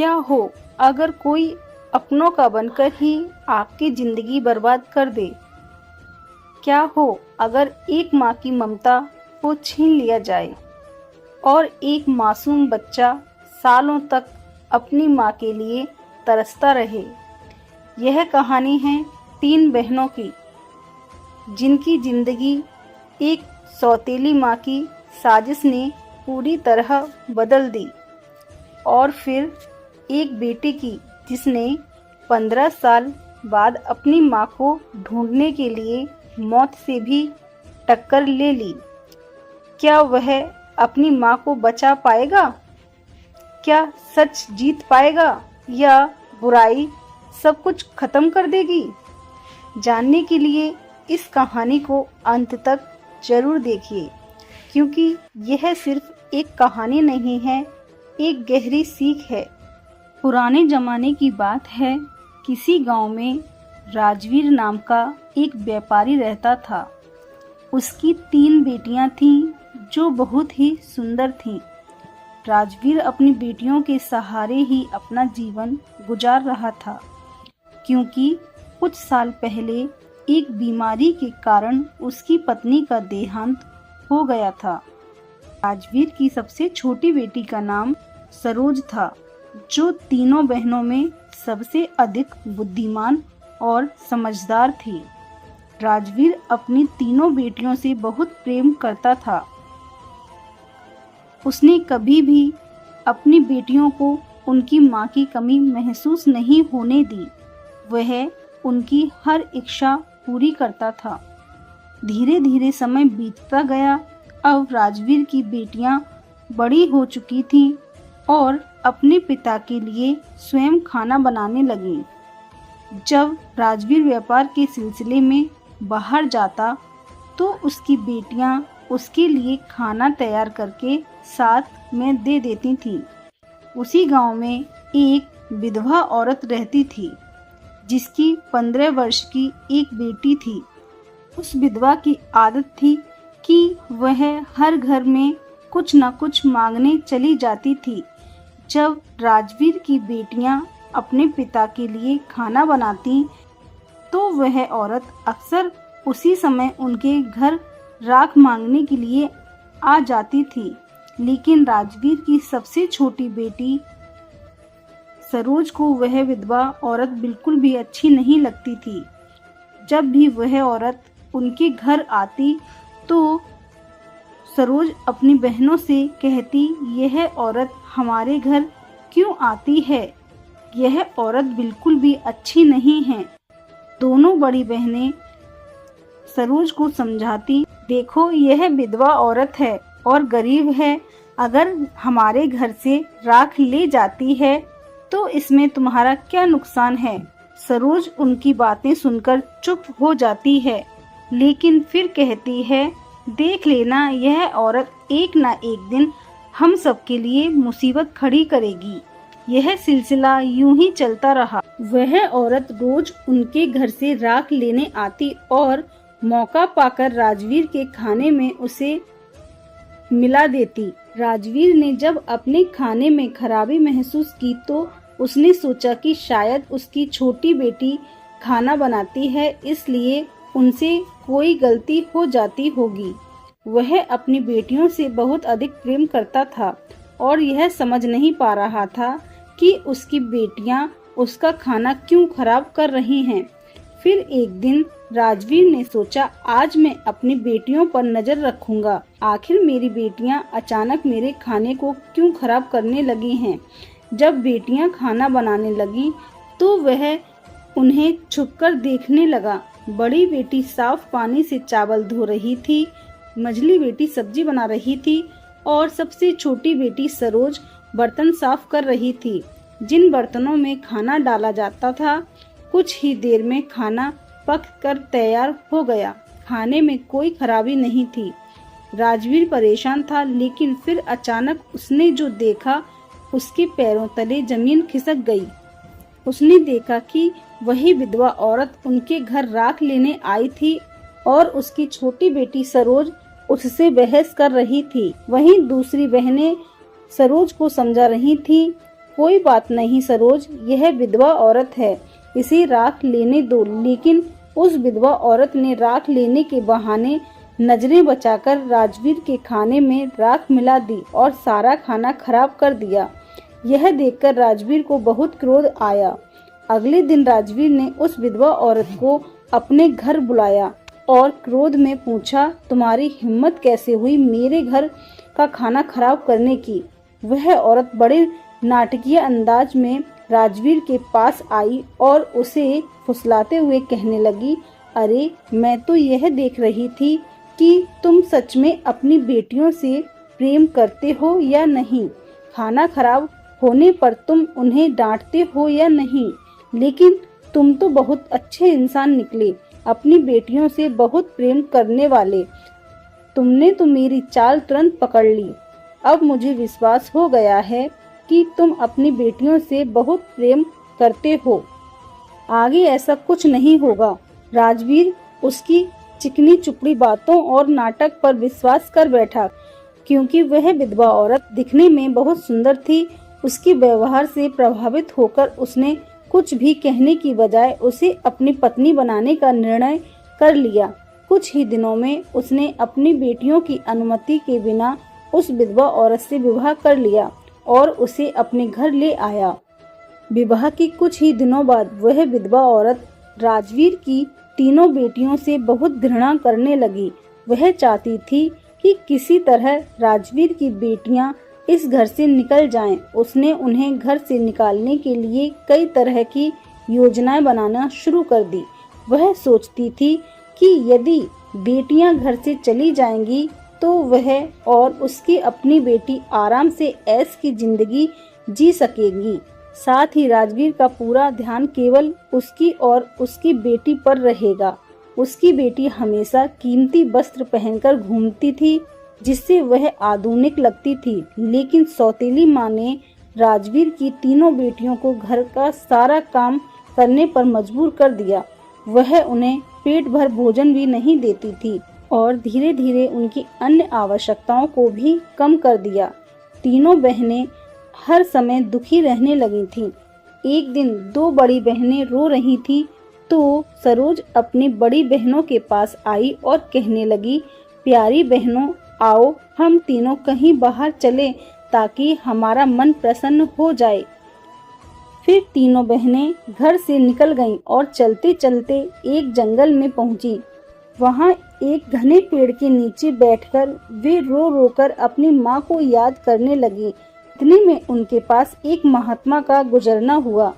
क्या हो अगर कोई अपनों का बनकर ही आपकी जिंदगी बर्बाद कर दे? क्या हो अगर एक माँ की ममता को छीन लिया जाए और एक मासूम बच्चा सालों तक अपनी माँ के लिए तरसता रहे? यह कहानी है 3 बहनों की, जिनकी जिंदगी एक सौतेली माँ की साजिश ने पूरी तरह बदल दी। और फिर एक बेटी की, जिसने 15 साल बाद अपनी माँ को ढूंढने के लिए मौत से भी टक्कर ले ली। क्या वह अपनी माँ को बचा पाएगा? क्या सच जीत पाएगा या बुराई सब कुछ खत्म कर देगी? जानने के लिए इस कहानी को अंत तक जरूर देखिए, क्योंकि यह सिर्फ एक कहानी नहीं है, एक गहरी सीख है। पुराने जमाने की बात है। किसी गांव में राजवीर नाम का एक व्यापारी रहता था। उसकी 3 बेटियां थीं, जो बहुत ही सुंदर थीं। राजवीर अपनी बेटियों के सहारे ही अपना जीवन गुजार रहा था, क्योंकि कुछ साल पहले एक बीमारी के कारण उसकी पत्नी का देहांत हो गया था। राजवीर की सबसे छोटी बेटी का नाम सरोज था, जो तीनों बहनों में सबसे अधिक बुद्धिमान और समझदार थी। राजवीर अपनी तीनों बेटियों से बहुत प्रेम करता था। उसने कभी भी अपनी बेटियों को उनकी माँ की कमी महसूस नहीं होने दी। वह उनकी हर इच्छा पूरी करता था। धीरे धीरे समय बीतता गया। अब राजवीर की बेटियां बड़ी हो चुकी थीं और अपने पिता के लिए स्वयं खाना बनाने लगीं। जब राजवीर व्यापार के सिलसिले में बाहर जाता, तो उसकी बेटियां उसके लिए खाना तैयार करके साथ में दे देती थीं। उसी गांव में एक विधवा औरत रहती थी, जिसकी 15 वर्ष की एक बेटी थी। उस विधवा की आदत थी कि वह हर घर में कुछ न कुछ मांगने चली जाती थी। जब राजवीर की बेटियां अपने पिता के लिए खाना बनाती, तो वह औरत अक्सर उसी समय उनके घर राख मांगने के लिए आ जाती थी। लेकिन राजवीर की सबसे छोटी बेटी सरोज को वह विधवा औरत बिल्कुल भी अच्छी नहीं लगती थी। जब भी वह औरत उनके घर आती, तो सरोज अपनी बहनों से कहती, यह औरत हमारे घर क्यों आती है? यह औरत बिल्कुल भी अच्छी नहीं है। दोनों बड़ी बहनें सरोज को समझाती, देखो यह विधवा औरत है और गरीब है। अगर हमारे घर से राख ले जाती है तो इसमें तुम्हारा क्या नुकसान है? सरोज उनकी बातें सुनकर चुप हो जाती है, लेकिन फिर कहती है, देख लेना, यह औरत एक ना एक दिन हम सब के लिए मुसीबत खड़ी करेगी। यह सिलसिला यूं ही चलता रहा। वह औरत रोज उनके घर से राख लेने आती और मौका पाकर राजवीर के खाने में उसे मिला देती। राजवीर ने जब अपने खाने में खराबी महसूस की, तो उसने सोचा कि शायद उसकी छोटी बेटी खाना बनाती है, इसलिए उनसे कोई गलती हो जाती होगी। वह अपनी बेटियों से बहुत अधिक प्रेम करता था और यह समझ नहीं पा रहा था कि उसकी बेटियां उसका खाना क्यों खराब कर रही हैं। फिर एक दिन राजवीर ने सोचा, आज मैं अपनी बेटियों पर नजर रखूंगा। आखिर मेरी बेटियां अचानक मेरे खाने को क्यों खराब करने लगी हैं। जब बेटियां खाना बनाने लगी, तो वह उन्हें छुपकर देखने लगा। बड़ी बेटी साफ पानी से चावल धो रही थी, मझली बेटी सब्जी बना रही थी और सबसे छोटी बेटी सरोज बर्तन साफ कर रही थी। जिन बर्तनों में खाना डाला जाता था, कुछ ही देर में खाना पक कर तैयार हो गया। खाने में कोई खराबी नहीं थी। राजवीर परेशान था, लेकिन फिर अचानक उसने जो देखा, उसके पैरों तले जमीन खिसक गई। उसने देखा कि वही विधवा औरत उनके घर राख लेने आई थी और उसकी छोटी बेटी सरोज उससे बहस कर रही थी। वहीं दूसरी बहनें सरोज को समझा रही थीं कोई बात नहीं सरोज, यह विधवा औरत है, इसे राख लेने दो। लेकिन उस विधवा औरत ने राख लेने के बहाने नजरें बचाकर राजवीर के खाने में राख मिला दी और सारा खाना खराब कर दिया। यह देखकर राजवीर को बहुत क्रोध आया। अगले दिन राजवीर ने उस विधवा औरत को अपने घर बुलाया और क्रोध में पूछा, तुम्हारी हिम्मत कैसे हुई मेरे घर का खाना खराब करने की। वह औरत बड़े नाटकीय अंदाज में राजवीर के पास आई और उसे फुसलाते हुए कहने लगी, अरे मैं तो यह देख रही थी कि तुम सच में अपनी बेटियों से प्रेम करते हो या नहीं। खाना खराब होने पर तुम उन्हें डांटते हो या नहीं। लेकिन तुम तो बहुत अच्छे इंसान निकले, अपनी बेटियों से बहुत प्रेम करने वाले। तुमने तो मेरी चाल तुरंत पकड़ ली। अब मुझे विश्वास हो गया है कि तुम अपनी बेटियों से बहुत प्रेम करते हो। आगे ऐसा कुछ नहीं होगा। राजवीर उसकी चिकनी चुपड़ी बातों और नाटक पर विश्वास कर बैठा, क्योंकि वह विधवा औरत दिखने में बहुत सुंदर थी। उसके व्यवहार से प्रभावित होकर उसने कुछ भी कहने की बजाय उसे अपनी पत्नी बनाने का निर्णय कर लिया। कुछ ही दिनों में उसने अपनी बेटियों की अनुमति के बिना उस विधवा औरत से विवाह कर लिया और उसे अपने घर ले आया। विवाह के कुछ ही दिनों बाद वह विधवा औरत राजवीर की तीनों बेटियों से बहुत घृणा करने लगी। वह चाहती थी कि किसी तरह राजवीर की बेटियां इस घर से निकल जाएं। उसने उन्हें घर से निकालने के लिए कई तरह की योजनाएं बनाना शुरू कर दी। वह सोचती थी कि यदि बेटियां घर से चली जाएंगी तो वह और उसकी अपनी बेटी आराम से ऐश की जिंदगी जी सकेंगी। साथ ही राजवीर का पूरा ध्यान केवल उसकी और उसकी बेटी पर रहेगा। उसकी बेटी हमेशा कीमती वस्त्र पहनकर घूमती थी, जिससे वह आधुनिक लगती थी। लेकिन सौतेली माँ ने राजवीर की तीनों बेटियों को घर का सारा काम करने पर मजबूर कर दिया। वह उन्हें पेट भर भोजन भी नहीं देती थी और धीरे धीरे उनकी अन्य आवश्यकताओं को भी कम कर दिया। तीनों बहनें हर समय दुखी रहने लगी थीं। एक दिन दो बड़ी बहनें रो रही थीं तो सरोज अपनी बड़ी बहनों के पास आई और कहने लगी, प्यारी बहनों, आओ हम तीनों कहीं बाहर चलें ताकि हमारा मन प्रसन्न हो जाए। फिर तीनों बहनें घर से निकल गईं और चलते चलते एक जंगल में पहुंची। वहां एक घने पेड़ के नीचे बैठकर वे रो रो कर अपनी माँ को याद करने लगी। इतने में उनके पास एक महात्मा का गुजरना हुआ।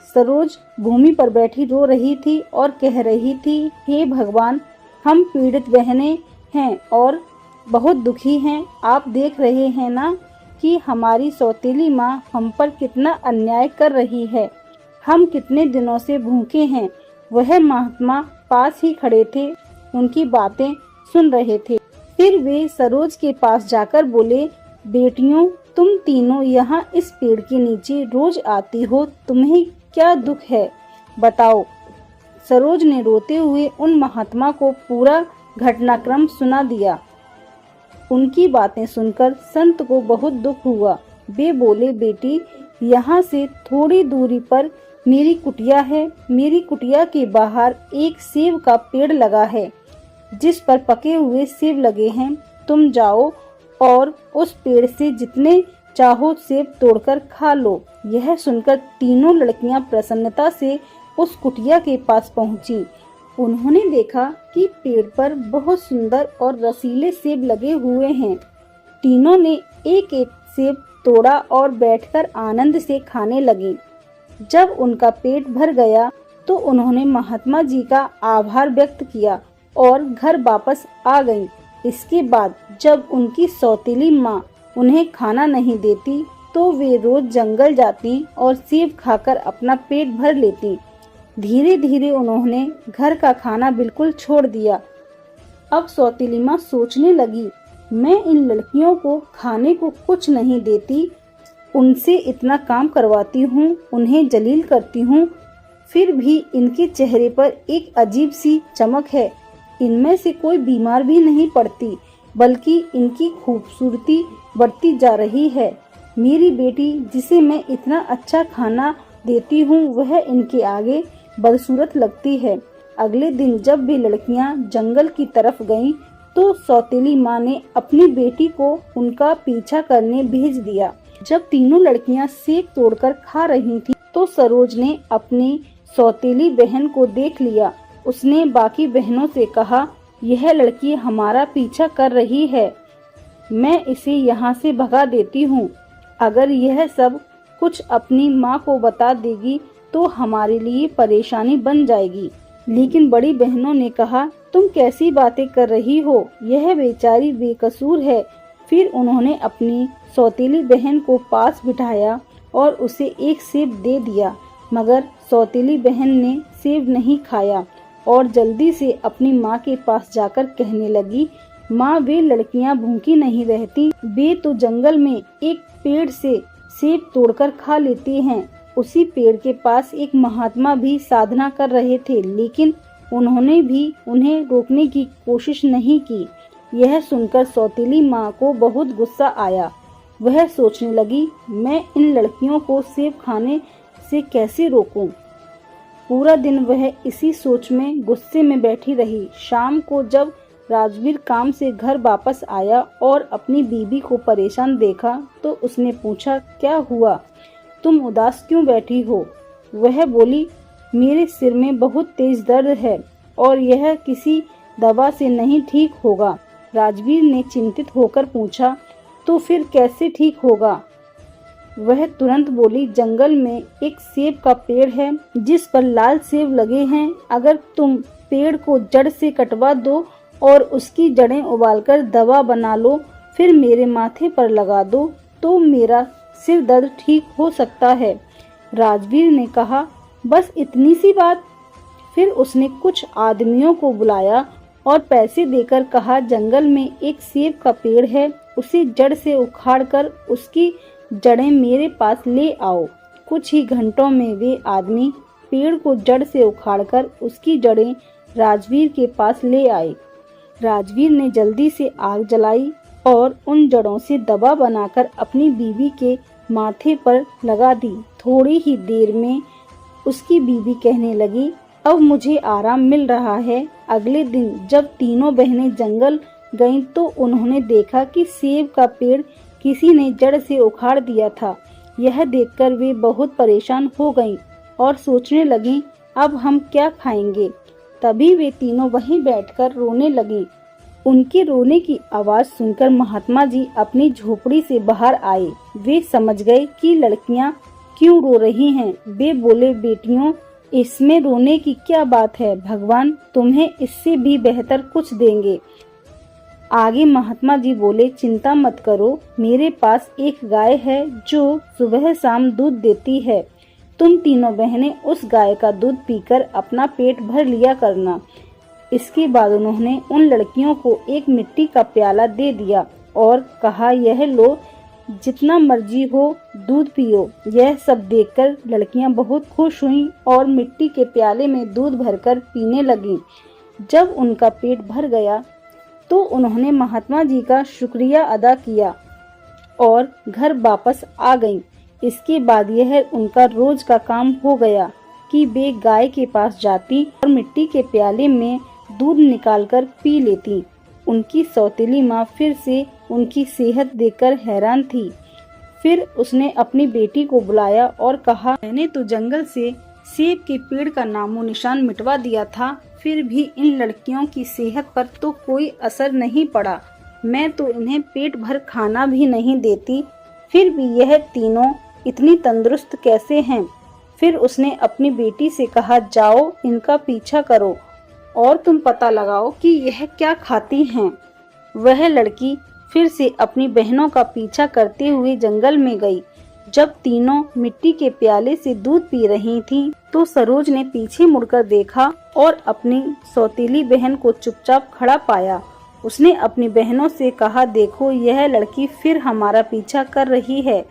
सरोज भूमि पर बैठी रो रही थी और कह रही थी, हे भगवान, हम पीड़ित बहनें हैं और बहुत दुखी हैं। आप देख रहे हैं ना कि हमारी सौतेली माँ हम पर कितना अन्याय कर रही है। हम कितने दिनों से भूखे हैं। वह महात्मा पास ही खड़े थे, उनकी बातें सुन रहे थे। फिर वे सरोज के पास जाकर बोले, बेटियों, तुम तीनों यहाँ इस पेड़ के नीचे रोज आती हो, तुम्हें क्या दुख है, बताओ। सरोज ने रोते हुए उन महात्मा को पूरा घटनाक्रम सुना दिया। उनकी बातें सुनकर संत को बहुत दुख हुआ। वे बोले, बेटी, यहाँ से थोड़ी दूरी पर मेरी कुटिया है। मेरी कुटिया के बाहर एक सेब का पेड़ लगा है जिस पर पके हुए सेब लगे हैं। तुम जाओ और उस पेड़ से जितने चाहो सेब तोड़कर खा लो। यह सुनकर तीनों लड़कियां प्रसन्नता से उस कुटिया के पास पहुंची। उन्होंने देखा कि पेड़ पर बहुत सुंदर और रसीले सेब लगे हुए हैं। तीनों ने एक एक सेब तोड़ा और बैठकर आनंद से खाने लगी। जब उनका पेट भर गया तो उन्होंने महात्मा जी का आभार व्यक्त किया और घर वापस आ गईं। इसके बाद जब उनकी सौतेली माँ उन्हें खाना नहीं देती तो वे रोज जंगल जाती और सेब खाकर अपना पेट भर लेती। धीरे धीरे उन्होंने घर का खाना बिल्कुल छोड़ दिया। अब सौतेली माँ सोचने लगी, मैं इन लड़कियों को खाने को कुछ नहीं देती, उनसे इतना काम करवाती हूँ, उन्हें जलील करती हूँ, फिर भी इनके चेहरे पर एक अजीब सी चमक है। इनमें से कोई बीमार भी नहीं पड़ती, बल्कि इनकी खूबसूरती बढ़ती जा रही है। मेरी बेटी जिसे मैं इतना अच्छा खाना देती हूँ वह इनके आगे बदसूरत लगती है। अगले दिन जब भी लड़कियाँ जंगल की तरफ गईं, तो सौतेली माँ ने अपनी बेटी को उनका पीछा करने भेज दिया। जब तीनों लड़कियाँ सेब तोड़कर खा रही थीं, तो सरोज ने अपनी सौतेली बहन को देख लिया। उसने बाकी बहनों से कहा, यह लड़की हमारा पीछा कर रही है, मैं इसे यहाँ से भगा देती हूँ। अगर यह सब कुछ अपनी माँ को बता देगी तो हमारे लिए परेशानी बन जाएगी। लेकिन बड़ी बहनों ने कहा, तुम कैसी बातें कर रही हो, यह बेचारी बेकसूर है। फिर उन्होंने अपनी सौतेली बहन को पास बिठाया और उसे एक सेब दे दिया, मगर सौतेली बहन ने सेब नहीं खाया और जल्दी से अपनी माँ के पास जाकर कहने लगी, माँ, वे लड़कियाँ भूखी नहीं रहती, वे तो जंगल में एक पेड़ से सेब तोड़कर खा लेती हैं। उसी पेड़ के पास एक महात्मा भी साधना कर रहे थे, लेकिन उन्होंने भी उन्हें रोकने की कोशिश नहीं की। यह सुनकर सौतेली माँ को बहुत गुस्सा आया। वह सोचने लगी, मैं इन लड़कियों को सेब खाने से कैसे रोकूं? पूरा दिन वह इसी सोच में गुस्से में बैठी रही। शाम को जब राजवीर काम से घर वापस आया और अपनी बीबी को परेशान देखा, तो उसने पूछा, क्या हुआ, तुम उदास क्यों बैठी हो? वह बोली, मेरे सिर में बहुत तेज दर्द है और यह किसी दवा से नहीं ठीक होगा। राजवीर ने चिंतित होकर पूछा, तो फिर कैसे ठीक होगा? वह तुरंत बोली, जंगल में एक सेब का पेड़ है जिस पर लाल सेब लगे हैं। अगर तुम पेड़ को जड़ से कटवा दो और उसकी जड़ें उबालकर दवा बना लो, फिर मेरे माथे पर लगा दो, तो मेरा सिर दर्द ठीक हो सकता है। राजवीर ने कहा, बस इतनी सी बात? फिर उसने कुछ आदमियों को बुलाया और पैसे देकर कहा, जंगल में एक सेब का पेड़ है, उसे जड़ से उखाड़कर उसकी जड़ें मेरे पास ले आओ। कुछ ही घंटों में वे आदमी पेड़ को जड़ से उखाड़कर उसकी जड़ें राजवीर के पास ले आए। राजवीर ने जल्दी से आग जलाई और उन जड़ों से दवा बनाकर अपनी बीवी के माथे पर लगा दी। थोड़ी ही देर में उसकी बीवी कहने लगी, अब मुझे आराम मिल रहा है। अगले दिन जब तीनों बहनें जंगल गईं, तो उन्होंने देखा कि सेब का पेड़ किसी ने जड़ से उखाड़ दिया था। यह देखकर वे बहुत परेशान हो गईं और सोचने लगीं, अब हम क्या खाएंगे? तभी वे तीनों वहीं बैठकर रोने लगीं। उनके रोने की आवाज सुनकर महात्मा जी अपनी झोपड़ी से बाहर आए। वे समझ गए कि लड़कियां क्यों रो रही हैं। वे बोले, बेटियों, इसमें रोने की क्या बात है, भगवान तुम्हें इससे भी बेहतर कुछ देंगे। आगे महात्मा जी बोले, चिंता मत करो, मेरे पास एक गाय है जो सुबह शाम दूध देती है। तुम तीनों बहनें उस गाय का दूध पीकर अपना पेट भर लिया करना। इसके बाद उन्होंने उन लड़कियों को एक मिट्टी का प्याला दे दिया और कहा, यह लो, जितना मर्जी हो दूध पियो। यह सब देखकर लड़कियां बहुत खुश हुईं और मिट्टी के प्याले में दूध भरकर पीने लगीं। जब उनका पेट भर गया तो उन्होंने महात्मा जी का शुक्रिया अदा किया और घर वापस आ गईं। इसके बाद यह उनका रोज का काम हो गया कि वे गाय के पास जाती और मिट्टी के प्याले में दूध निकालकर पी लेती। उनकी सौतेली माँ फिर से उनकी सेहत देखकर हैरान थी। फिर उसने अपनी बेटी को बुलाया और कहा, मैंने तो जंगल से सेब के पेड़ का नामो निशान मिटवा दिया था, फिर भी इन लड़कियों की सेहत पर तो कोई असर नहीं पड़ा। मैं तो इन्हें पेट भर खाना भी नहीं देती, फिर भी यह तीनों इतनी तंदुरुस्त कैसे हैं? फिर उसने अपनी बेटी से कहा, जाओ इनका पीछा करो और तुम पता लगाओ कि यह क्या खाती हैं। वह लड़की फिर से अपनी बहनों का पीछा करते हुए जंगल में गई। जब तीनों मिट्टी के प्याले से दूध पी रही थीं, तो सरोज ने पीछे मुड़कर देखा और अपनी सौतेली बहन को चुपचाप खड़ा पाया। उसने अपनी बहनों से कहा, देखो, यह लड़की फिर हमारा पीछा कर रही है,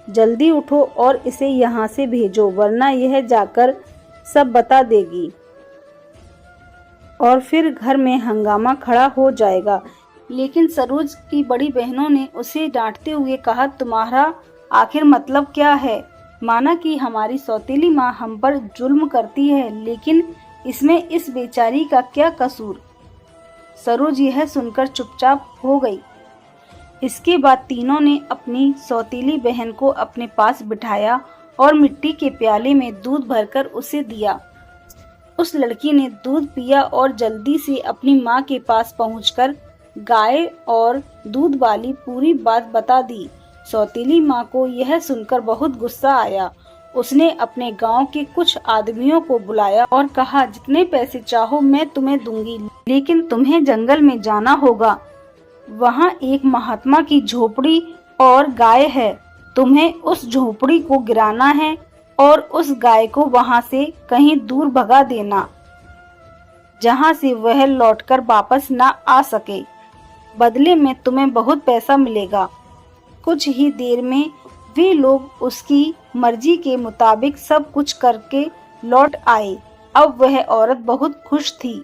जल्दी उठो और इसे यहाँ से भेजो, वरना यह जाकर सब बता देगी और फिर घर में हंगामा खड़ा हो जाएगा। लेकिन सरोज की बड़ी बहनों ने उसे डांटते हुए कहा, तुम्हारा आखिर मतलब क्या है? माना कि हमारी सौतेली माँ हम पर जुल्म करती है, लेकिन इसमें इस बेचारी का क्या कसूर? सरोज यह सुनकर चुपचाप हो गई। इसके बाद तीनों ने अपनी सौतेली बहन को अपने पास बिठाया और मिट्टी के प्याले में दूध भरकर उसे दिया। उस लड़की ने दूध पिया और जल्दी से अपनी माँ के पास पहुंचकर गाय और दूध वाली पूरी बात बता दी। सौतेली माँ को यह सुनकर बहुत गुस्सा आया। उसने अपने गांव के कुछ आदमियों को बुलाया और कहा, जितने पैसे चाहो मैं तुम्हें दूंगी, लेकिन तुम्हें जंगल में जाना होगा। वहाँ एक महात्मा की झोपड़ी और गाय है। तुम्हें उस झोपड़ी को गिराना है और उस गाय को वहाँ से कहीं दूर भगा देना, जहाँ से वह लौटकर वापस ना आ सके। बदले में तुम्हें बहुत पैसा मिलेगा। कुछ ही देर में वे लोग उसकी मर्जी के मुताबिक सब कुछ करके लौट आए। अब वह औरत बहुत खुश थी।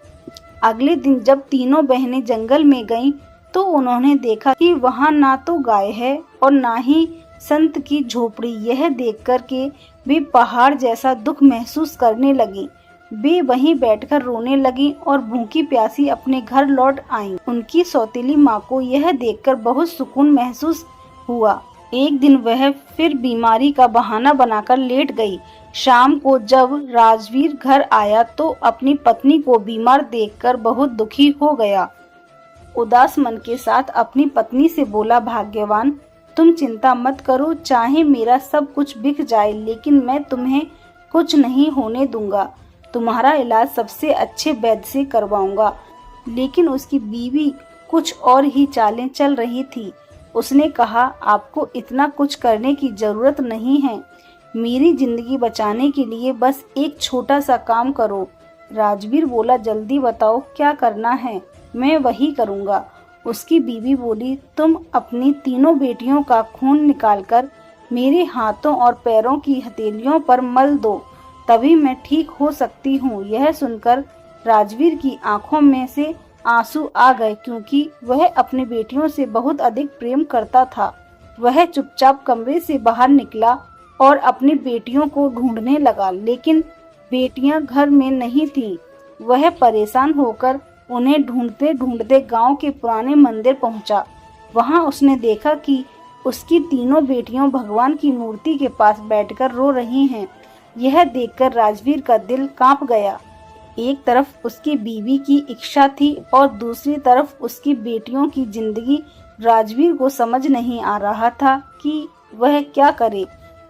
अगले दिन जब तीनों बहनें जंगल में गईं, तो उन्होंने देखा कि वहाँ ना तो गाय है और ना ही संत की झोपड़ी। यह देखकर के वे पहाड़ जैसा दुख महसूस करने लगी। वे वहीं बैठकर रोने लगी और भूखी प्यासी अपने घर लौट आईं। उनकी सौतेली माँ को यह देखकर बहुत सुकून महसूस हुआ। एक दिन वह फिर बीमारी का बहाना बनाकर लेट गई। शाम को जब राजवीर घर आया तो अपनी पत्नी को बीमार देखकर बहुत दुखी हो गया। उदास मन के साथ अपनी पत्नी से बोला, भाग्यवान, तुम चिंता मत करो, चाहे मेरा सब कुछ बिक जाए, लेकिन मैं तुम्हें कुछ नहीं होने दूंगा। तुम्हारा इलाज सबसे अच्छे वैद्य से करवाऊंगा। लेकिन उसकी बीवी कुछ और ही चालें चल रही थी। उसने कहा, आपको इतना कुछ करने की जरूरत नहीं है। मेरी जिंदगी बचाने के लिए बस एक छोटा सा काम करो। राजवीर बोला, जल्दी बताओ क्या करना है, मैं वही करूँगा। उसकी बीवी बोली, तुम अपनी तीनों बेटियों का खून निकालकर मेरे हाथों और पैरों की हथेलियों पर मल दो, तभी मैं ठीक हो सकती हूँ। यह सुनकर राजवीर की आंखों में से आंसू आ गए, क्योंकि वह अपनी बेटियों से बहुत अधिक प्रेम करता था। वह चुपचाप कमरे से बाहर निकला और अपनी बेटियों को ढूंढने लगा, लेकिन बेटियां घर में नहीं थीं। वह परेशान होकर उन्हें ढूंढते ढूंढते गांव के पुराने मंदिर पहुंचा। वहां उसने देखा कि उसकी तीनों बेटियां भगवान की मूर्ति के पास बैठकर रो रही हैं। यह देखकर राजवीर का दिल कांप गया। एक तरफ उसकी बीवी की इच्छा थी और दूसरी तरफ उसकी बेटियों की जिंदगी। राजवीर को समझ नहीं आ रहा था कि वह क्या करे।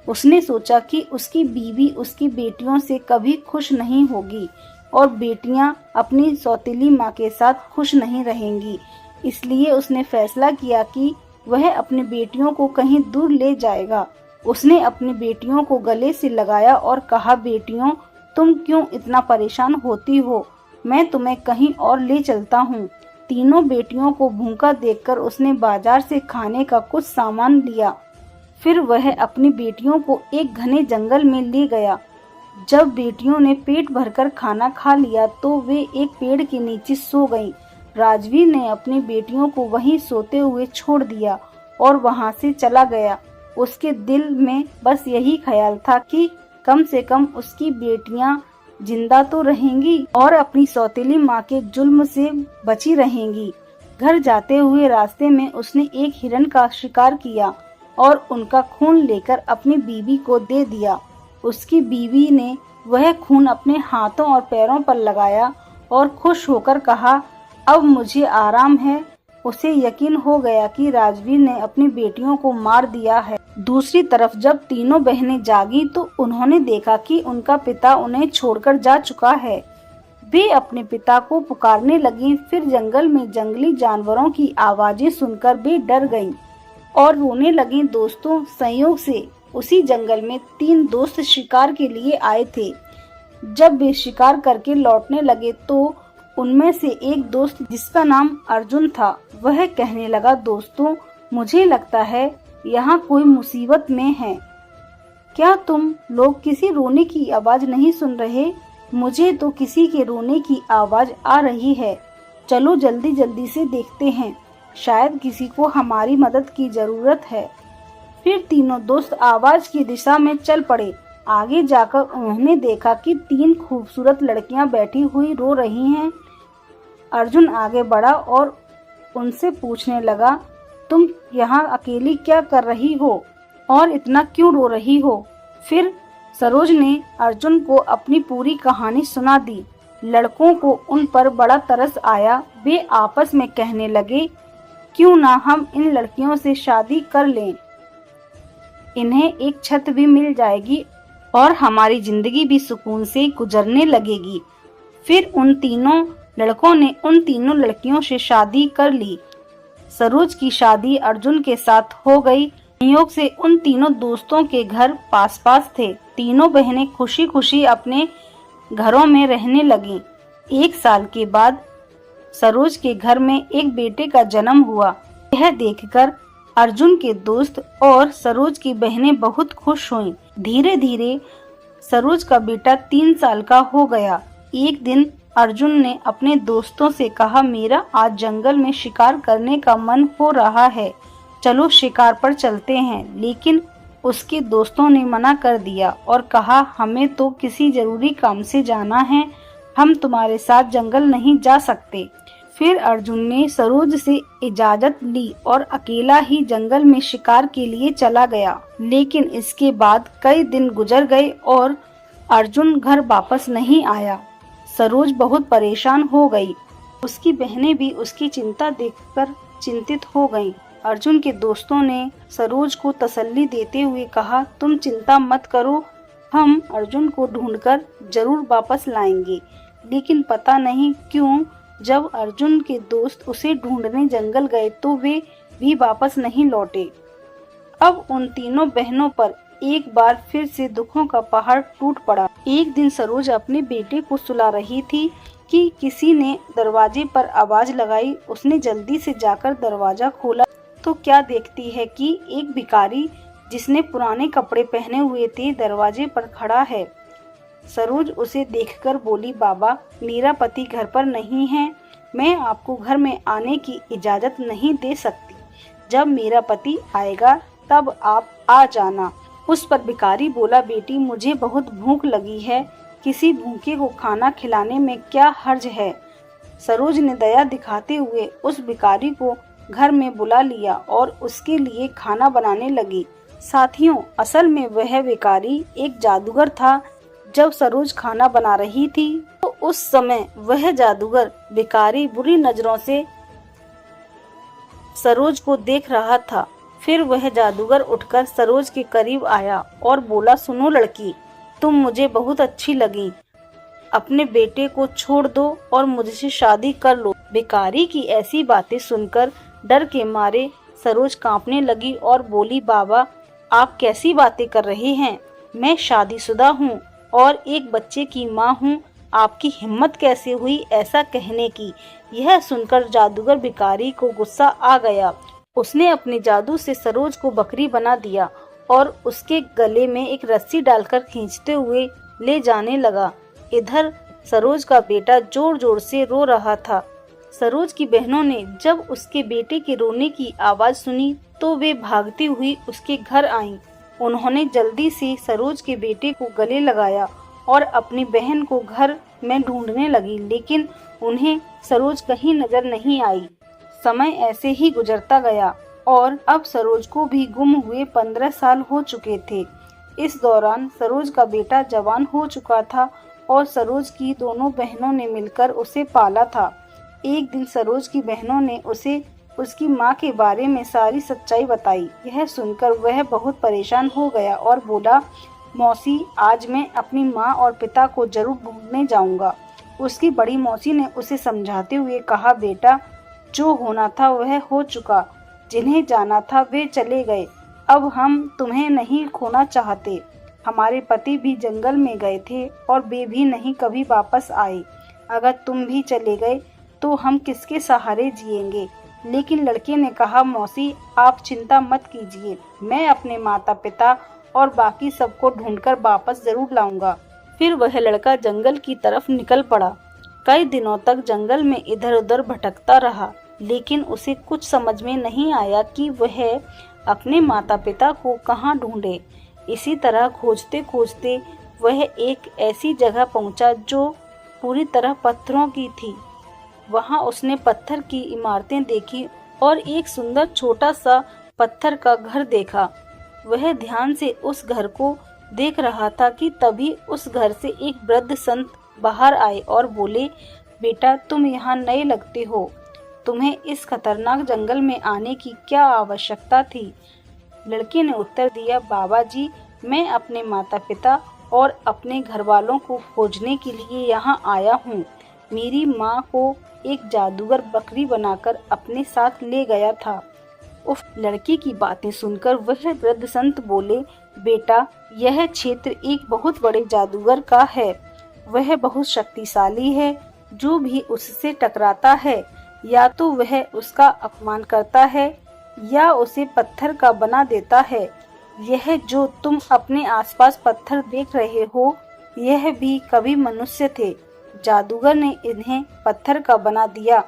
उसने सोचा कि उसकी बीवी उसकी बेटियों से कभी खुश नहीं होगी और बेटियां अपनी सौतेली माँ के साथ खुश नहीं रहेंगी। इसलिए उसने फैसला किया कि वह अपनी बेटियों को कहीं दूर ले जाएगा। उसने अपनी बेटियों को गले से लगाया और कहा, बेटियों, तुम क्यों इतना परेशान होती हो, मैं तुम्हें कहीं और ले चलता हूँ। तीनों बेटियों को भूखा देखकर उसने बाजार से खाने का कुछ सामान लिया। फिर वह अपनी बेटियों को एक घने जंगल में ले गया। जब बेटियों ने पेट भरकर खाना खा लिया तो वे एक पेड़ के नीचे सो गईं। राजवीर ने अपनी बेटियों को वहीं सोते हुए छोड़ दिया और वहां से चला गया। उसके दिल में बस यही ख्याल था कि कम से कम उसकी बेटियां जिंदा तो रहेंगी और अपनी सौतेली माँ के जुल्म से बची रहेंगी। घर जाते हुए रास्ते में उसने एक हिरण का शिकार किया और उनका खून लेकर अपनी बीवी को दे दिया। उसकी बीवी ने वह खून अपने हाथों और पैरों पर लगाया और खुश होकर कहा, अब मुझे आराम है। उसे यकीन हो गया कि राजवीर ने अपनी बेटियों को मार दिया है। दूसरी तरफ जब तीनों बहनें जागी तो उन्होंने देखा कि उनका पिता उन्हें छोड़कर जा चुका है। वे अपने पिता को पुकारने लगी। फिर जंगल में जंगली जानवरों की आवाजें सुनकर वे डर गईं और रोने लगी। दोस्तों, संयोग से उसी जंगल में 3 दोस्त शिकार के लिए आए थे। जब वे शिकार करके लौटने लगे तो उनमें से एक दोस्त, जिसका नाम अर्जुन था, वह कहने लगा, दोस्तों, मुझे लगता है यहाँ कोई मुसीबत में है। क्या तुम लोग किसी रोने की आवाज नहीं सुन रहे? मुझे तो किसी के रोने की आवाज आ रही है। चलो जल्दी जल्दी से देखते हैं, शायद किसी को हमारी मदद की जरूरत है। फिर तीनों दोस्त आवाज की दिशा में चल पड़े। आगे जाकर उन्होंने देखा कि 3 खूबसूरत लड़कियां बैठी हुई रो रही हैं। अर्जुन आगे बढ़ा और उनसे पूछने लगा, तुम यहाँ अकेली क्या कर रही हो और इतना क्यों रो रही हो? फिर सरोज ने अर्जुन को अपनी पूरी कहानी सुना दी। लड़कों को उन पर बड़ा तरस आया। वे आपस में कहने लगे, क्यों ना हम इन लड़कियों से शादी कर लें, इन्हें एक छत भी मिल जाएगी और हमारी जिंदगी भी सुकून से गुजरने लगेगी। फिर उन तीनों लड़कों ने उन तीनों लड़कियों से शादी कर ली। सरोज की शादी अर्जुन के साथ हो गई। संयोग से उन तीनों दोस्तों के घर पास पास थे। तीनों बहनें खुशी खुशी अपने घरों में रहने लगीं। 1 साल के बाद सरोज के घर में एक बेटे का जन्म हुआ। यह देखकर अर्जुन के दोस्त और सरोज की बहनें बहुत खुश हुईं। धीरे धीरे सरोज का बेटा 3 साल का हो गया। एक दिन अर्जुन ने अपने दोस्तों से कहा, मेरा आज जंगल में शिकार करने का मन हो रहा है, चलो शिकार पर चलते हैं। लेकिन उसके दोस्तों ने मना कर दिया और कहा, हमें तो किसी जरूरी काम से जाना है, हम तुम्हारे साथ जंगल नहीं जा सकते। फिर अर्जुन ने सरोज से इजाजत ली और अकेला ही जंगल में शिकार के लिए चला गया। लेकिन इसके बाद कई दिन गुजर गए और अर्जुन घर वापस नहीं आया। सरोज बहुत परेशान हो गई। उसकी बहनें भी उसकी चिंता देखकर चिंतित हो गईं। अर्जुन के दोस्तों ने सरोज को तसल्ली देते हुए कहा, तुम चिंता मत करो, हम अर्जुन को ढूंढकर जरूर वापस लाएंगे। लेकिन पता नहीं क्यों जब अर्जुन के दोस्त उसे ढूंढने जंगल गए तो वे भी वापस नहीं लौटे। अब उन तीनों बहनों पर एक बार फिर से दुखों का पहाड़ टूट पड़ा। एक दिन सरोज अपने बेटे को सुला रही थी कि किसी ने दरवाजे पर आवाज लगाई। उसने जल्दी से जाकर दरवाजा खोला तो क्या देखती है कि एक भिखारी जिसने पुराने कपड़े पहने हुए थे दरवाजे पर खड़ा है। सरोज उसे देखकर बोली, बाबा, मेरा पति घर पर नहीं है, मैं आपको घर में आने की इजाजत नहीं दे सकती। जब मेरा पति आएगा तब आप आ जाना। उस पर भिखारी बोला, बेटी, मुझे बहुत भूख लगी है, किसी भूखे को खाना खिलाने में क्या हर्ज है। सरोज ने दया दिखाते हुए उस भिखारी को घर में बुला लिया और उसके लिए खाना बनाने लगी। साथियों, असल में वह भिखारी एक जादूगर था। जब सरोज खाना बना रही थी तो उस समय वह जादूगर भिखारी बुरी नजरों से सरोज को देख रहा था। फिर वह जादूगर उठकर सरोज के करीब आया और बोला, सुनो लड़की, तुम मुझे बहुत अच्छी लगी, अपने बेटे को छोड़ दो और मुझसे शादी कर लो। भिखारी की ऐसी बातें सुनकर डर के मारे सरोज कांपने लगी और बोली, बाबा, आप कैसी बातें कर रहे हैं? मैं शादीशुदा हूँ और एक बच्चे की माँ हूँ, आपकी हिम्मत कैसे हुई ऐसा कहने की? यह सुनकर जादूगर भिखारी को गुस्सा आ गया। उसने अपने जादू से सरोज को बकरी बना दिया और उसके गले में एक रस्सी डालकर खींचते हुए ले जाने लगा। इधर सरोज का बेटा जोर जोर से रो रहा था। सरोज की बहनों ने जब उसके बेटे के रोने की आवाज सुनी तो वे भागती हुई उसके घर आईं। उन्होंने जल्दी से सरोज के बेटे को गले लगाया और अपनी बहन को घर में ढूंढने लगी, लेकिन उन्हें सरोज कहीं नजर नहीं आई। समय ऐसे ही गुजरता गया और अब सरोज को भी गुम हुए 15 साल हो चुके थे। इस दौरान सरोज का बेटा जवान हो चुका था और सरोज की दोनों बहनों ने मिलकर उसे पाला था। एक दिन सरोज की बहनों ने उसे उसकी माँ के बारे में सारी सच्चाई बताई। यह सुनकर वह बहुत परेशान हो गया और बोला, मौसी, आज मैं अपनी माँ और पिता को जरूर ढूंढने जाऊंगा। उसकी बड़ी मौसी ने उसे समझाते हुए कहा, बेटा, जो होना था वह हो चुका, जिन्हें जाना था वे चले गए, अब हम तुम्हें नहीं खोना चाहते। हमारे पति भी जंगल में गए थे और वे भी नहीं कभी वापस आए। अगर तुम भी चले गए तो हम किसके सहारे जिएंगे? लेकिन लड़के ने कहा, मौसी, आप चिंता मत कीजिए, मैं अपने माता पिता और बाकी सबको ढूंढकर वापस जरूर लाऊंगा। फिर वह लड़का जंगल की तरफ निकल पड़ा। कई दिनों तक जंगल में इधर उधर भटकता रहा, लेकिन उसे कुछ समझ में नहीं आया कि वह अपने माता पिता को कहाँ ढूंढे। इसी तरह खोजते खोजते वह एक ऐसी जगह पहुंचा जो पूरी तरह पत्थरों की थी। वहां उसने पत्थर की इमारतें देखी और एक सुंदर छोटा सा पत्थर का घर देखा। वह ध्यान से उस घर को देख रहा था कि तभी उस घर से एक वृद्ध संत बाहर आए और बोले, बेटा तुम यहाँ नए लगते हो, तुम्हें इस खतरनाक जंगल में आने की क्या आवश्यकता थी। लड़के ने उत्तर दिया, बाबा जी मैं अपने माता पिता और अपने घर वालों को खोजने के लिए यहाँ आया हूँ। मेरी माँ को एक जादूगर बकरी बनाकर अपने साथ ले गया था। उस लड़के की बातें सुनकर वह वृद्ध संत बोले, बेटा यह क्षेत्र एक बहुत बड़े जादूगर का है। वह बहुत शक्तिशाली है। जो भी उससे टकराता है या तो वह उसका अपमान करता है या उसे पत्थर का बना देता है। यह जो तुम अपने आसपास पत्थर देख रहे हो, यह भी कभी मनुष्य थे। जादूगर ने इन्हें पत्थर का बना दिया।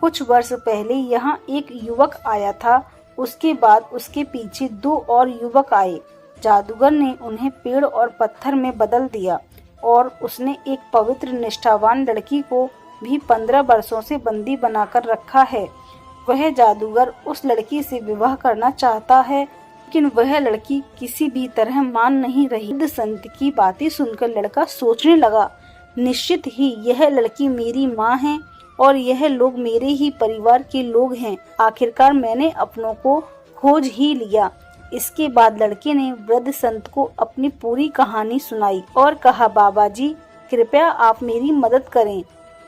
कुछ वर्ष पहले यहाँ एक युवक आया था। उसके बाद उसके पीछे 2 और युवक आए। जादूगर ने उन्हें पेड़ और पत्थर में बदल दिया और उसने एक पवित्र निष्ठावान लड़की को भी 15 वर्षों से बंदी बनाकर रखा है। वह जादूगर उस लड़की से विवाह करना चाहता है, लेकिन वह लड़की किसी भी तरह मान नहीं रही। वृद्ध संत की बातें सुनकर लड़का सोचने लगा, निश्चित ही यह लड़की मेरी माँ है और यह लोग मेरे ही परिवार के लोग हैं। आखिरकार मैंने अपनों को खोज ही लिया। इसके बाद लड़के ने वृद्ध संत को अपनी पूरी कहानी सुनाई और कहा, बाबा जी कृपया आप मेरी मदद करें।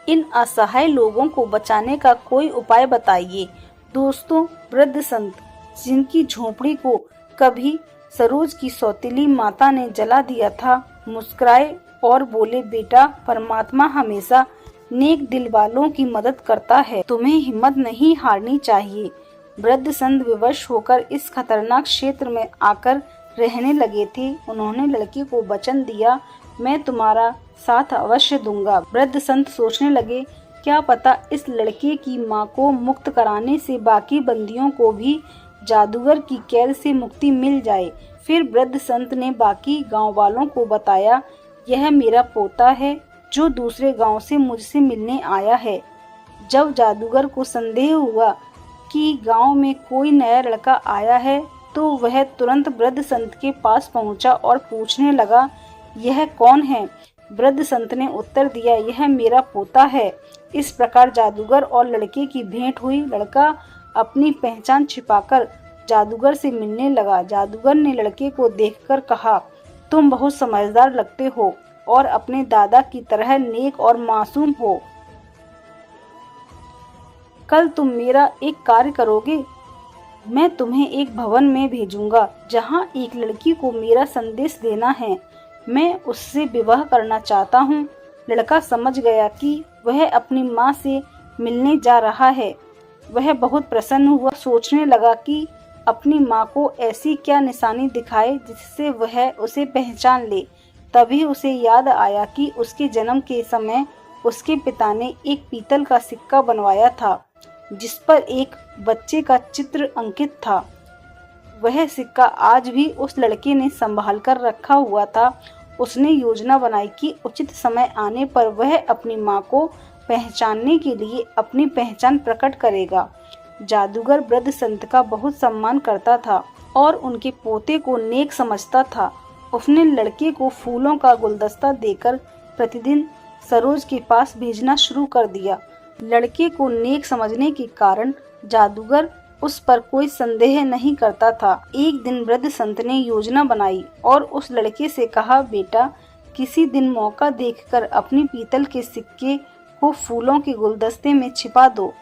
इन असहाय लोगों को बचाने का कोई उपाय बताइए। दोस्तों, वृद्ध संत जिनकी झोपड़ी को कभी सरोज की सौतेली माता ने जला दिया था, मुस्कुराए और बोले, बेटा परमात्मा हमेशा नेक दिल वालों की मदद करता है, तुम्हें हिम्मत नहीं हारनी चाहिए। वृद्ध संत विवश होकर इस खतरनाक क्षेत्र में आकर रहने लगे थे। उन्होंने लड़की को वचन दिया, मैं तुम्हारा साथ अवश्य दूंगा। वृद्ध संत सोचने लगे, क्या पता इस लड़के की मां को मुक्त कराने से बाकी बंदियों को भी जादूगर की कैद से मुक्ति मिल जाए। फिर वृद्ध संत ने बाकी गांव वालों को बताया, यह मेरा पोता है जो दूसरे गांव से मुझसे मिलने आया है। जब जादूगर को संदेह हुआ कि गांव में कोई नया लड़का आया है, तो वह तुरंत वृद्ध संत के पास पहुंचा और पूछने लगा, यह कौन है। वृद्ध संत ने उत्तर दिया, यह मेरा पोता है। इस प्रकार जादूगर और लड़के की भेंट हुई। लड़का अपनी पहचान छिपाकर जादूगर से मिलने लगा। जादूगर ने लड़के को देखकर कहा, तुम बहुत समझदार लगते हो और अपने दादा की तरह नेक और मासूम हो। कल तुम मेरा एक कार्य करोगे। मैं तुम्हें एक भवन में भेजूंगा जहां एक लड़की को मेरा संदेश देना है। मैं उससे विवाह करना चाहता हूँ। लड़का समझ गया कि वह अपनी माँ से मिलने जा रहा है। वह बहुत प्रसन्न हुआ, सोचने लगा कि अपनी माँ को ऐसी क्या निशानी दिखाए जिससे वह उसे पहचान ले। तभी उसे याद आया कि उसके जन्म के समय उसके पिता ने एक पीतल का सिक्का बनवाया था जिस पर एक बच्चे का चित्र अंकित था। वह सिक्का आज भी उस लड़के ने संभाल कर रखा हुआ था। उसने योजना बनाई कि उचित समय आने पर वह अपनी माँ को पहचानने के लिए अपनी पहचान प्रकट करेगा। जादूगर वृद्ध संत का बहुत सम्मान करता था और उनके पोते को नेक समझता था। उसने लड़के को फूलों का गुलदस्ता देकर प्रतिदिन सरोज के पास भेजना शुरू कर दिया। लड़के को नेक समझने के कारण जादूगर उस पर कोई संदेह नहीं करता था। एक दिन वृद्ध संत ने योजना बनाई और उस लड़के से कहा, बेटा किसी दिन मौका देखकर अपनी पीतल के सिक्के को फूलों के गुलदस्ते में छिपा दो।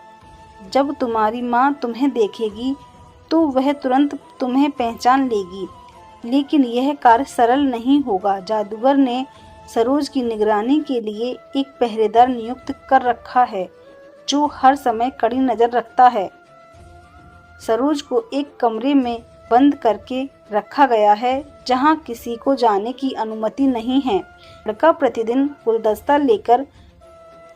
जब तुम्हारी माँ तुम्हें देखेगी तो वह तुरंत तुम्हें पहचान लेगी, लेकिन यह कार्य सरल नहीं होगा। जादूगर ने सरोज की निगरानी के लिए एक पहरेदार नियुक्त कर रखा है जो हर समय कड़ी नजर रखता है। सरोज को एक कमरे में बंद करके रखा गया है जहां किसी को जाने की अनुमति नहीं है। लड़का प्रतिदिन गुलदस्ता लेकर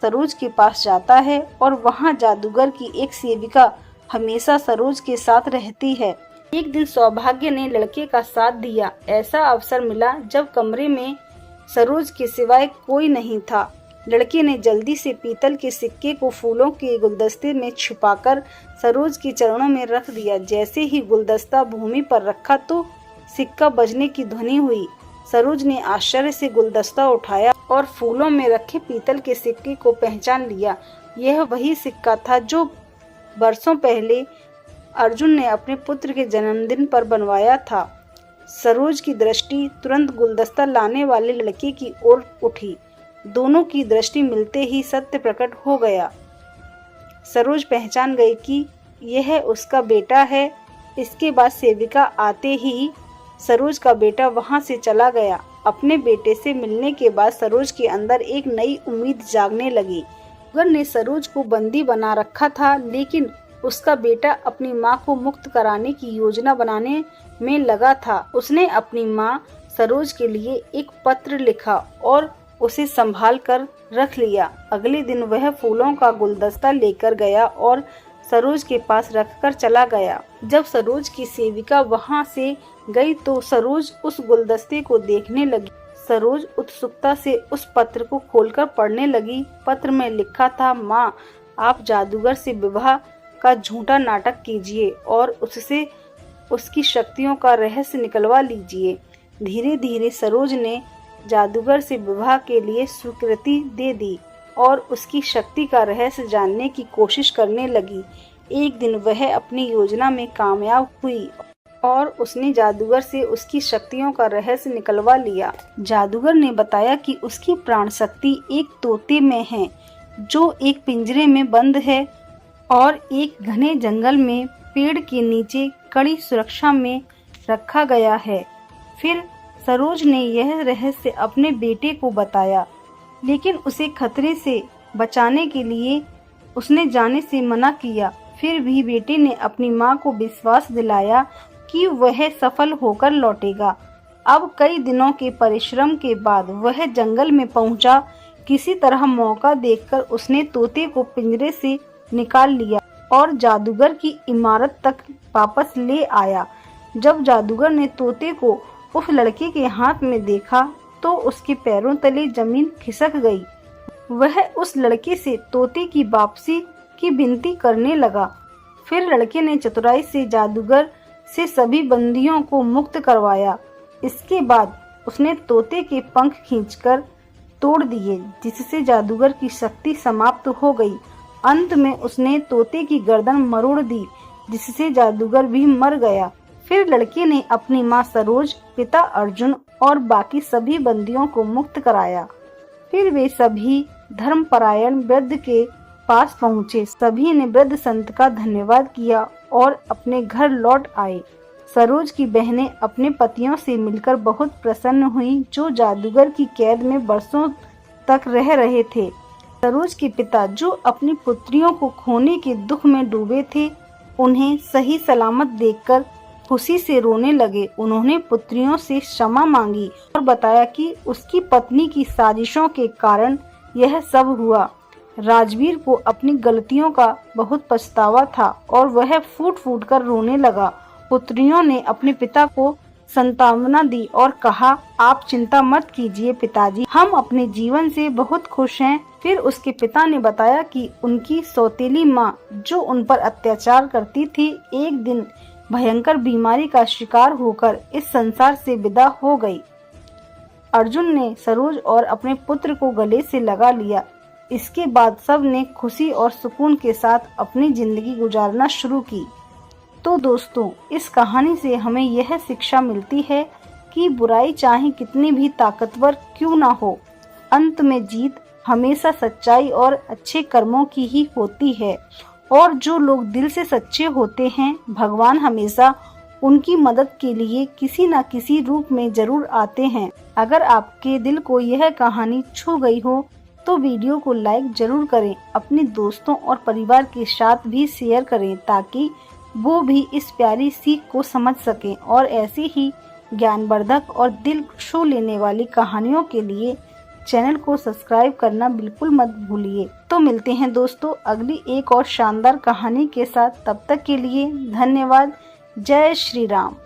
सरोज के पास जाता है और वहां जादूगर की एक सेविका हमेशा सरोज के साथ रहती है। एक दिन सौभाग्य ने लड़के का साथ दिया। ऐसा अवसर मिला जब कमरे में सरोज के सिवाय कोई नहीं था। लड़के ने जल्दी से पीतल के सिक्के को फूलों के गुलदस्ते में छुपाकर सरोज के चरणों में रख दिया। जैसे ही गुलदस्ता भूमि पर रखा तो सिक्का बजने की ध्वनि हुई। सरोज ने आश्चर्य से गुलदस्ता उठाया और फूलों में रखे पीतल के सिक्के को पहचान लिया। यह वही सिक्का था जो बरसों पहले अर्जुन ने अपने पुत्र के जन्मदिन पर बनवाया था। सरोज की दृष्टि तुरंत गुलदस्ता लाने वाले लड़के की ओर उठी। दोनों की दृष्टि मिलते ही सत्य प्रकट हो गया। सरोज पहचान गई कि यह उसका बेटा है। इसके बाद सेविका आते ही सरोज का बेटा वहां से चला गया। अपने बेटे से मिलने के बाद सरोज के अंदर एक नई उम्मीद जागने लगी। जादूगर ने सरोज को बंदी बना रखा था, लेकिन उसका बेटा अपनी मां को मुक्त कराने की योजना बनाने में लगा था। उसने अपनी मां सरोज के लिए एक पत्र लिखा और उसे संभाल कर रख लिया। अगले दिन वह फूलों का गुलदस्ता लेकर गया और सरोज के पास रखकर चला गया। जब सरोज की सेविका वहां से गई तो सरोज उस गुलदस्ते को देखने लगी। सरोज उत्सुकता से उस पत्र को खोलकर पढ़ने लगी। पत्र में लिखा था, माँ, आप जादूगर से विवाह का झूठा नाटक कीजिए और उससे उसकी शक्तियों का रहस्य निकलवा लीजिए। धीरे धीरे सरोज ने जादूगर से विवाह के लिए स्वीकृति दे दी और उसकी शक्ति का रहस्य जानने की कोशिश करने लगी। एक दिन वह अपनी योजना में कामयाब हुई और उसने जादूगर से उसकी शक्तियों का रहस्य निकलवा लिया। जादूगर ने बताया कि उसकी प्राण शक्ति एक तोते में है जो एक पिंजरे में बंद है और एक घने जंगल में पेड़ के नीचे कड़ी सुरक्षा में रखा गया है। फिर सरोज ने यह रहस्य अपने बेटे को बताया, लेकिन उसे खतरे से बचाने के लिए उसने जाने से मना किया। फिर भी बेटे ने अपनी मां को विश्वास दिलाया कि वह सफल होकर लौटेगा। अब कई दिनों के परिश्रम के बाद वह जंगल में पहुंचा। किसी तरह मौका देखकर उसने तोते को पिंजरे से निकाल लिया और जादूगर की इमारत तक वापस ले आया। जब जादूगर ने तोते को उस लड़के के हाथ में देखा तो उसके पैरों तले जमीन खिसक गई। वह उस लड़के से तोते की वापसी की विनती करने लगा। फिर लड़के ने चतुराई से जादूगर से सभी बंदियों को मुक्त करवाया। इसके बाद उसने तोते के पंख खींचकर तोड़ दिए, जिससे जादूगर की शक्ति समाप्त हो गई। अंत में उसने तोते की गर्दन मरोड़ दी, जिससे जादूगर भी मर गया। फिर लड़के ने अपनी मां सरोज, पिता अर्जुन और बाकी सभी बंदियों को मुक्त कराया। फिर वे सभी धर्मपरायण वृद्ध के पास पहुँचे। सभी ने वृद्ध संत का धन्यवाद किया और अपने घर लौट आए। सरोज की बहनें अपने पतियों से मिलकर बहुत प्रसन्न हुईं, जो जादूगर की कैद में बरसों तक रह रहे थे। सरोज के पिता, जो अपनी पुत्रियों को खोने के दुख में डूबे थे, उन्हें सही सलामत देखकर खुशी से रोने लगे। उन्होंने पुत्रियों से क्षमा मांगी और बताया कि उसकी पत्नी की साजिशों के कारण यह सब हुआ। राजवीर को अपनी गलतियों का बहुत पछतावा था और वह फूट फूट कर रोने लगा। पुत्रियों ने अपने पिता को सांत्वना दी और कहा, आप चिंता मत कीजिए पिताजी, हम अपने जीवन से बहुत खुश हैं। फिर उसके पिता ने बताया कि उनकी सौतेली माँ, जो उन पर अत्याचार करती थी, एक दिन भयंकर बीमारी का शिकार होकर इस संसार से विदा हो गई। अर्जुन ने सरोज और अपने पुत्र को गले से लगा लिया। इसके बाद सब ने खुशी और सुकून के साथ अपनी जिंदगी गुजारना शुरू की। तो दोस्तों, इस कहानी से हमें यह शिक्षा मिलती है कि बुराई चाहे कितनी भी ताकतवर क्यों ना हो, अंत में जीत हमेशा सच्चाई और अच्छे कर्मों की ही होती है। और जो लोग दिल से सच्चे होते हैं, भगवान हमेशा उनकी मदद के लिए किसी न किसी रूप में जरूर आते हैं। अगर आपके दिल को यह कहानी छू गई हो तो वीडियो को लाइक जरूर करें, अपने दोस्तों और परिवार के साथ भी शेयर करें, ताकि वो भी इस प्यारी सीख को समझ सकें और ऐसी ही ज्ञानवर्धक और दिल छू लेने वाली कहानियों के लिए चैनल को सब्सक्राइब करना बिल्कुल मत भूलिए। तो मिलते हैं दोस्तों अगली एक और शानदार कहानी के साथ। तब तक के लिए धन्यवाद। जय श्री राम।